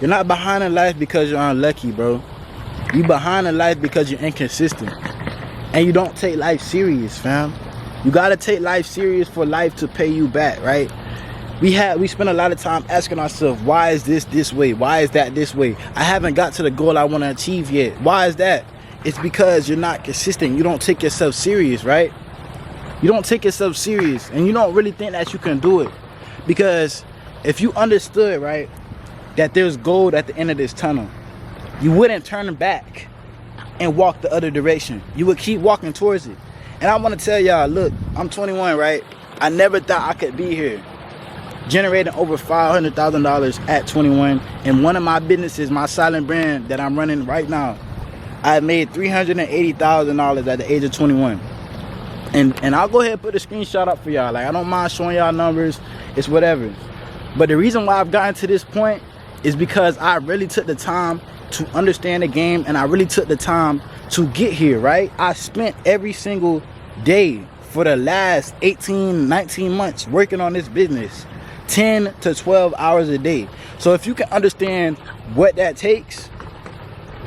You're not behind in life because you're unlucky, bro. You behind in life because you're inconsistent. And you don't take life serious, fam. You gotta take life serious for life to pay you back, right? We spend a lot of time asking ourselves, why is this way? Why is that this way? I haven't got to the goal I want to achieve yet. Why is that? It's because you're not consistent. You don't take yourself serious, right? You don't take yourself serious, and you don't really think that you can do it. Because if you understood, right, that there's gold at the end of this tunnel, you wouldn't turn back and walk the other direction. You would keep walking towards it. And I want to tell y'all, look, I'm 21, right? I never thought I could be here, generating over $500,000 at 21. And one of my businesses, my silent brand that I'm running right now, I made $380,000 at the age of 21. And I'll go ahead and put a screenshot up for y'all. Like, I don't mind showing y'all numbers. It's whatever. But the reason why I've gotten to this point is because I really took the time to understand the game, and I really took the time to get here, right? I spent every single day for the last 18, 19 months working on this business, 10 to 12 hours a day. So if you can understand what that takes,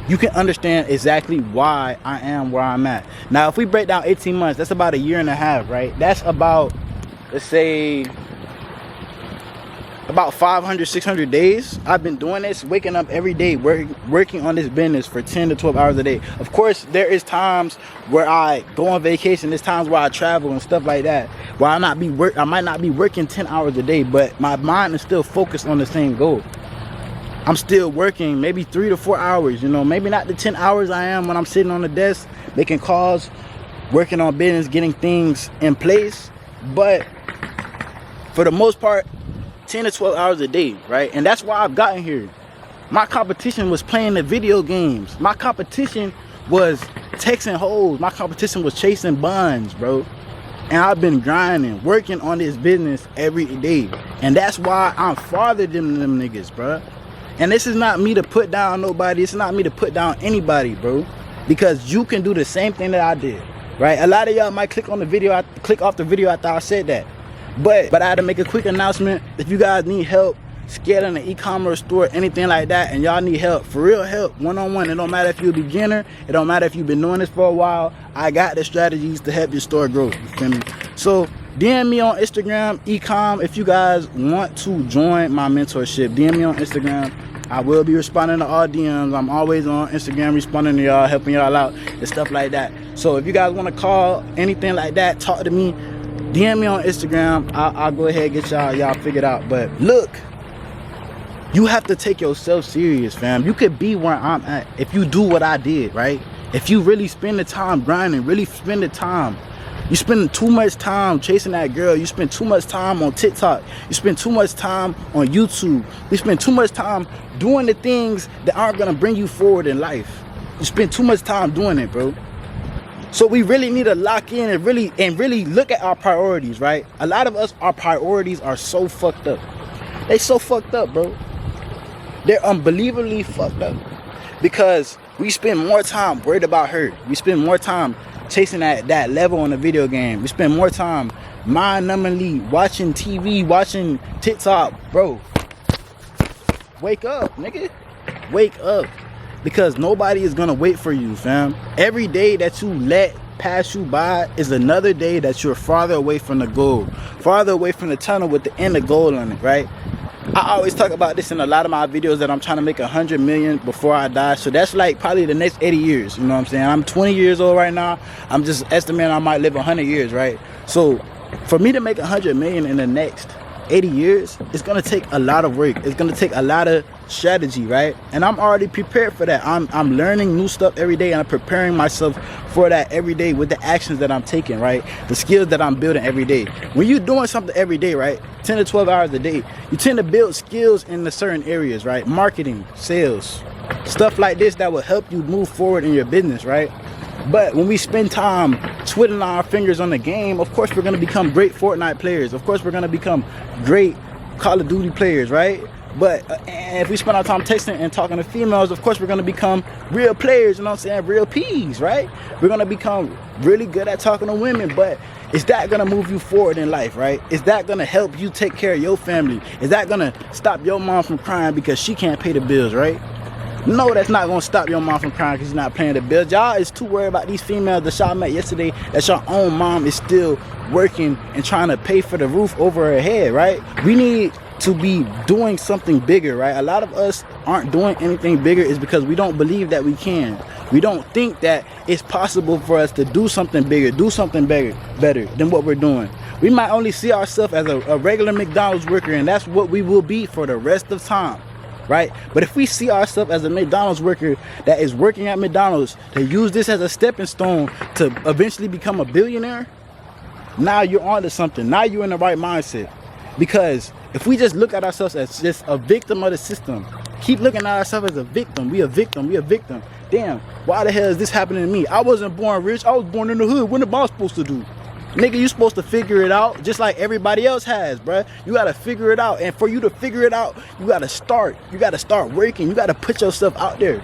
you can understand exactly why I am where I'm at. Now, if we break down 18 months, that's about a year and a half, right? That's about, let's say, about 500, 600 days. I've been doing this, waking up every day, working on this business for 10 to 12 hours a day. Of course, there is times where I go on vacation. There's times where I travel and stuff like that, where I might not be working 10 hours a day, but my mind is still focused on the same goal. I'm still working maybe 3 to 4 hours, you know, maybe not the 10 hours I am when I'm sitting on the desk, making calls, working on business, getting things in place. But for the most part, 10 to 12 hours a day, right? And that's why I've gotten here. My competition was playing the video games. My competition was texting hoes. My competition was chasing buns, bro. And I've been grinding, working on this business every day. And that's why I'm farther than them niggas, bro. And this is not me to put down nobody. It's not me to put down anybody, bro. Because you can do the same thing that I did, right? A lot of y'all might click off the video after I said that. But I had to make a quick announcement. If you guys need help scaling an e-commerce store, anything like that, and y'all need help, for real help, one-on-one, it don't matter if you're a beginner, it don't matter if you've been doing this for a while, I got the strategies to help your store grow, you feel me? So DM me on Instagram, ecom, if you guys want to join my mentorship. DM me on Instagram. I will be responding to all DMs. I'm always on Instagram responding to y'all, helping y'all out and stuff like that. So if you guys want to call, anything like that, talk to me, DM me on Instagram. I'll go ahead and get y'all figured out. But look, you have to take yourself serious, fam. You could be where I'm at if you do what I did, right? If you really spend the time grinding, really spend the time. You spend too much time chasing that girl. You spend too much time on TikTok. You spend too much time on YouTube. You spend too much time doing the things that aren't gonna bring you forward in life. You spend too much time doing it, bro. So we really need to lock in and really look at our priorities, right? A lot of us, our priorities are so fucked up. They so fucked up, bro. They're unbelievably fucked up because we spend more time worried about her. We spend more time chasing that level in a video game. We spend more time mind-numbingly watching TV, watching TikTok. Bro, wake up, nigga. Wake up. Because nobody is gonna wait for you, fam. Every day that you let pass you by is another day that you're farther away from the goal, farther away from the tunnel with the end of goal on it, right? I always talk about this in a lot of my videos that I'm trying to make 100 million before I die. So that's like probably the next 80 years, you know what I'm saying? I'm 20 years old right now. I'm just estimating I might live 100 years, right? So for me to make 100 million in the next 80 years, it's gonna take a lot of work. It's gonna take a lot of strategy, right? And I'm already prepared for that. I'm learning new stuff every day, and I'm preparing myself for that every day with the actions that I'm taking, right? The skills that I'm building every day. When you're doing something every day, right, 10 to 12 hours a day, you tend to build skills in the certain areas, right? Marketing, sales, stuff like this that will help you move forward in your business, right? But when we spend time twiddling our fingers on the game, of course we're going to become great Fortnite players. Of course we're going to become great Call of Duty players, right? But if we spend our time texting and talking to females, of course we're going to become real players, you know what I'm saying? Real P's, right? We're going to become really good at talking to women. But Is that gonna move you forward in life, right? Is that gonna help you take care of your family? Is that gonna stop your mom from crying because she can't pay the bills, right? No, that's not gonna stop your mom from crying because she's not paying the bills. Y'all is too worried about these females that y'all met yesterday, that your own mom is still working and trying to pay for the roof over her head, right? We need to be doing something bigger, right? A lot of us aren't doing anything bigger is because we don't believe that we can. We don't think that it's possible for us to do something bigger, do something better than what we're doing. We might only see ourselves as a regular McDonald's worker, and that's what we will be for the rest of time, right? But if we see ourselves as a McDonald's worker that is working at McDonald's to use this as a stepping stone to eventually become a billionaire, now you're onto something. Now you're in the right mindset. Because if we just look at ourselves as just a victim of the system, keep looking at ourselves as a victim. We a victim. Damn, why the hell is this happening to me? I wasn't born rich. I was born in the hood. What am I supposed to do? Nigga, you supposed to figure it out just like everybody else has, bruh. You got to figure it out. And for you to figure it out, you got to start. You got to start working. You got to put yourself out there.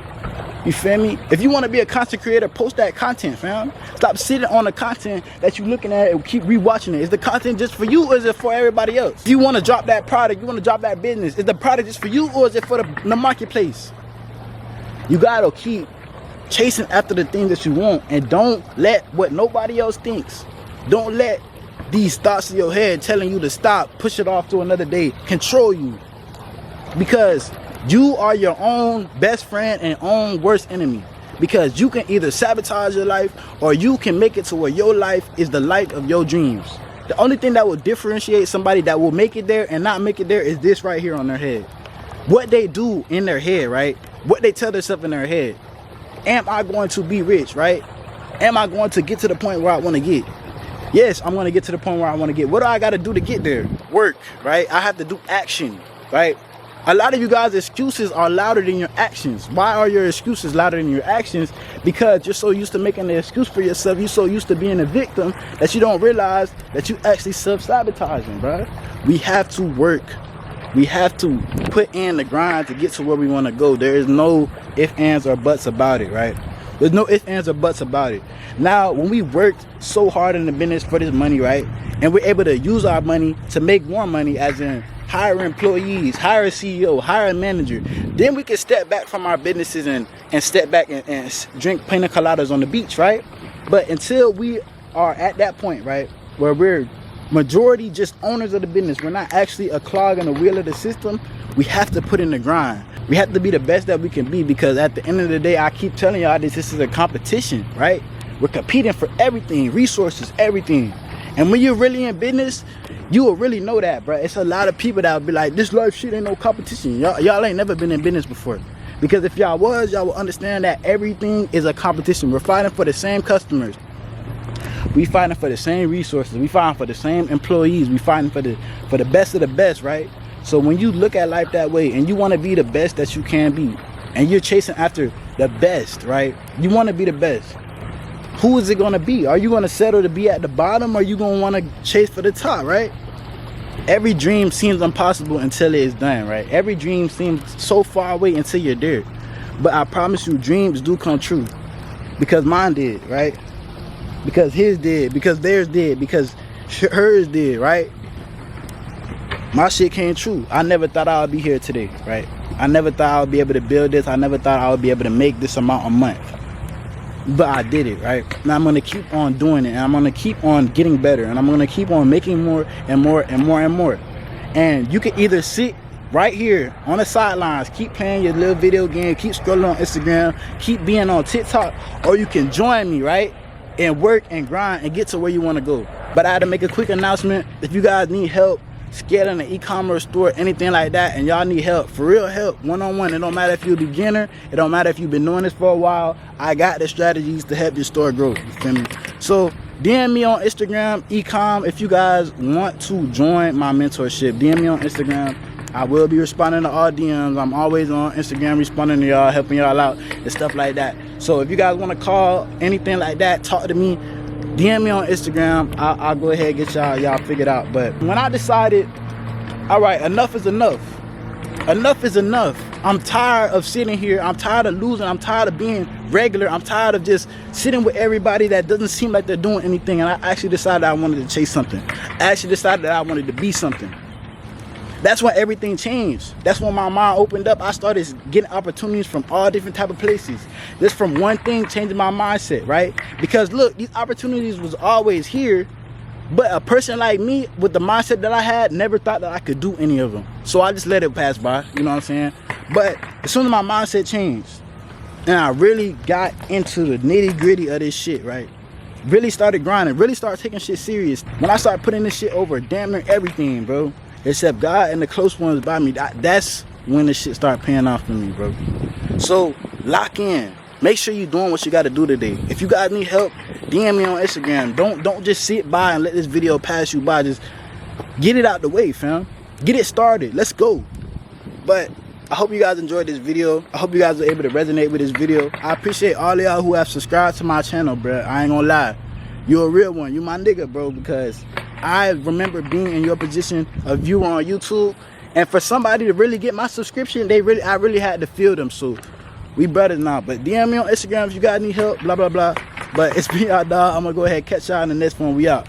You feel me? If you want to be a content creator, post that content, fam. Stop sitting on the content that you looking at and keep rewatching it. Is the content just for you or is it for everybody else? If you want to drop that product, you want to drop that business, is the product just for you or is it for the marketplace? You got to keep chasing after the things that you want and don't let what nobody else thinks. Don't let these thoughts in your head telling you to stop, push it off to another day, control you. Because you are your own best friend and own worst enemy. Because you can either sabotage your life or you can make it to where your life is the life of your dreams. The only thing that will differentiate somebody that will make it there and not make it there is this right here on their head. What they do in their head, right? What they tell themselves in their head. Am I going to be rich, right? Am I going to get to the point where I want to get? Yes, I'm going to get to the point where I want to get. What do I got to do to get there? Work, right? I have to do action, right? A lot of you guys' excuses are louder than your actions. Why are your excuses louder than your actions? Because you're so used to making an excuse for yourself. You're so used to being a victim that you don't realize that you actually self-sabotaging, bro. We have to work. We have to put in the grind to get to where we want to go. There is no ifs, ands, or buts about it, right? There's no ifs, ands, or buts about it. Now, when we worked so hard in the business for this money, right? And we're able to use our money to make more money, as in hire employees, hire a CEO, hire a manager. Then we can step back from our businesses and step back and drink pina coladas on the beach, right? But until we are at that point, right, where we're majority just owners of the business, we're not actually a clog in the wheel of the system, we have to put in the grind. We have to be the best that we can be, because at the end of the day, I keep telling y'all this is a competition, right? We're competing for everything, resources, everything. And when you're really in business, you will really know that, bro. It's a lot of people that will be like, this life shit ain't no competition. Y'all ain't never been in business before. Because if y'all was, y'all will understand that everything is a competition. We're fighting for the same customers. We fighting for the same resources. We fighting for the same employees. We fighting for the best of the best, right? So when you look at life that way and you want to be the best that you can be, and you're chasing after the best, right? You want to be the best. Who is it going to be? Are you going to settle to be at the bottom, or are you going to want to chase for the top, right? Every dream seems impossible until it is done, right? Every dream seems so far away until you're there. But I promise you, dreams do come true. Because mine did, right? Because his did. Because theirs did. Because hers did, right? My shit came true. I never thought I would be here today, right? I never thought I would be able to build this. I never thought I would be able to make this amount a month. But I did it, right? And I'm going to keep on doing it. And I'm going to keep on getting better. And I'm going to keep on making more and more and more and more. And you can either sit right here on the sidelines, keep playing your little video game, keep scrolling on Instagram, keep being on TikTok, or you can join me, right? And work and grind and get to where you want to go. But I had to make a quick announcement. If you guys need help scaling an e-commerce store, anything like that, and y'all need help, for real help, one-on-one, it don't matter if you're a beginner, it don't matter if you've been doing this for a while, I got the strategies to help your store grow, you feel me? So DM me on Instagram, ecom, if you guys want to join my mentorship. DM me on Instagram. I will be responding to all DMs. I'm always on Instagram responding to y'all, helping y'all out and stuff like that. So if you guys want to call, anything like that, talk to me, DM me on Instagram. I'll go ahead and get y'all figured out. But when I decided, all right, enough is enough. Enough is enough. I'm tired of sitting here. I'm tired of losing. I'm tired of being regular. I'm tired of just sitting with everybody that doesn't seem like they're doing anything. And I actually decided I wanted to chase something. I actually decided that I wanted to be something. That's when everything changed. That's when my mind opened up. I started getting opportunities from all different type of places. Just from one thing changing my mindset, right? Because look, these opportunities was always here, but a person like me with the mindset that I had never thought that I could do any of them. So I just let it pass by, you know what I'm saying? But as soon as my mindset changed and I really got into the nitty gritty of this shit, right? Really started grinding, really started taking shit serious. When I started putting this shit over damn near everything, bro, except God and the close ones by me, that's when the shit started paying off for me, bro. So lock in. Make sure you're doing what you got to do today. If you guys need help, DM me on Instagram. Don't just sit by and let this video pass you by. Just get it out the way, fam. Get it started. Let's go. But I hope you guys enjoyed this video. I hope you guys were able to resonate with this video. I appreciate all of y'all who have subscribed to my channel, bro. I ain't gonna lie. You're a real one. You my nigga, bro, because I remember being in your position of viewer on YouTube. And for somebody to really get my subscription, I really had to feel them. So we brothers now. But DM me on Instagram if you got any help, blah, blah, blah. But it's been y'all, dog. I'm going to go ahead and catch y'all in the next one. We out.